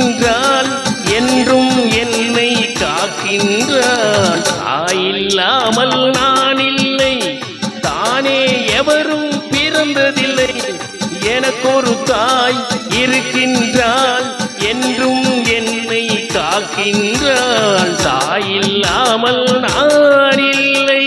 இருக்கின்றாள் என்றும் என்னை காக்கின்றாள். தாயில்லாமல் நான் இல்லை, தானே எவரும் பிறந்ததில்லை. எனக்கொரு தாய் இருக்கின்றாள் என்றும் என்னை காக்கின்றாள். தாயில்லாமல் நான் இல்லை.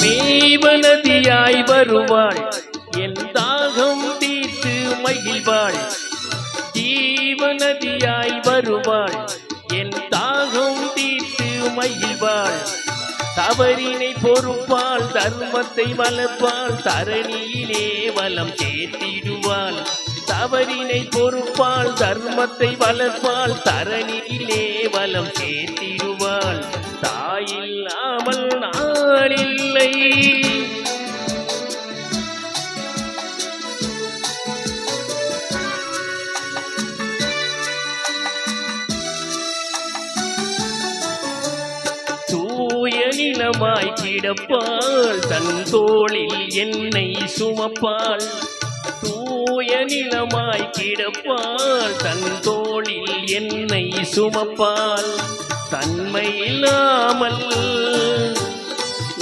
மேய்வனதியாய் வருவாள், என் தாகம் தீர்த்து மகிழ்வாள். ஜீவநதியாய் வருவாள், என் தாகம் தீர்த்து மகிழ்வாள். தவறினை பொறுப்பாள், தர்மத்தை வளர்ப்பாள், தரணியிலே வளம் சேர்த்திடுவாள். தவறினை பொறுப்பாள், தர்மத்தை வளர்ப்பாள், தரணியிலே வளம் சேர்த்திடுவாள். தாயில்லாமல் நான் இல்லை. தூய நிலமாய் கிடப்பாள், தன் தோளில் என்னை சுமப்பாள். தூய நிலமாய் கிடப்பாள், தன் தோளில் என்னை சுமப்பாள். தன்மையில்லாமல்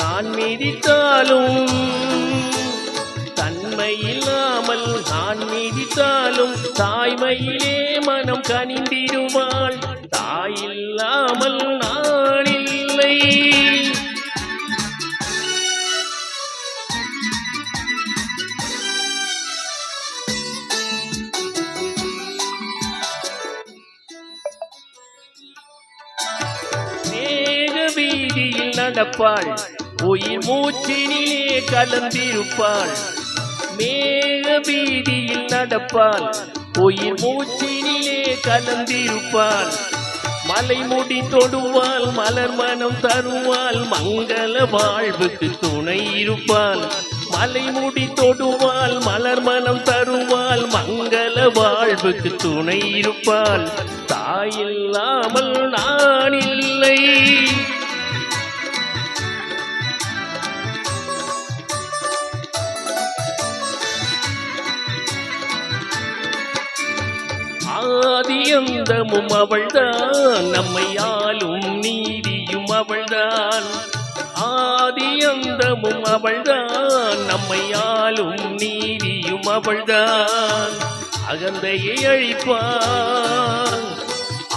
நான் மிதித்தாலும், தன்மையில்லாமல் நான் மிதித்தாலும், தாய்மையிலே மனம் கனிந்திடுவாள். தாயில்லாமல் நான் இல்லை. மேக வீதியில் நடப்பாள், உயிர் மூச்சினிலே கலந்திருப்பாள். மேக வீதியில் நடப்பாள், உயிர் மூச்சினிலே கலந்திருப்பாள். மலைமுடி தொடுவாள், மலர் மனம் தருவாள், மங்கள வாழ்வுக்கு துணை இருப்பாள். மலைமுடி தொடுவாள், மலர் மனம் தருவாள், மங்கள வாழ்வுக்கு துணை இருப்பாள். தாயில்லாமல் நான் இல்லை. ஆதியந்தமும் அவள்தான், நம்மை ஆளும் நீதியும் அவள்தான். ஆதியந்தமும் அவள்தான், நம்மை ஆளும் நீதியும் அவள்தான். அகந்தையை அழிப்பாள்,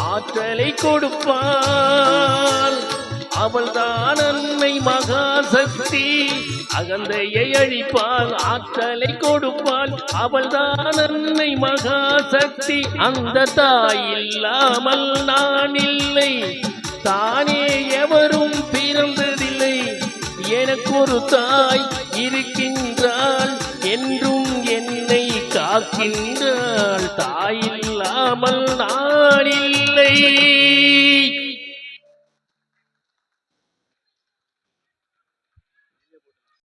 ஆற்றலை கொடுப்பாள். அவள்தான் அன்னை மகாசக்தி. அகந்தையை அழிப்பாள், ஆற்றலை கொடுப்பாள். அவள்தான் அன்னை மகாசக்தி. அந்த தாய் இல்லாமல் நான் இல்லை, தானே எவரும் பிறந்ததில்லை. எனக்கொரு தாய் இருக்கின்றாள் என்றும் என்னை காக்கின்றாள். தாயில்லாமல் நான் இல்லை.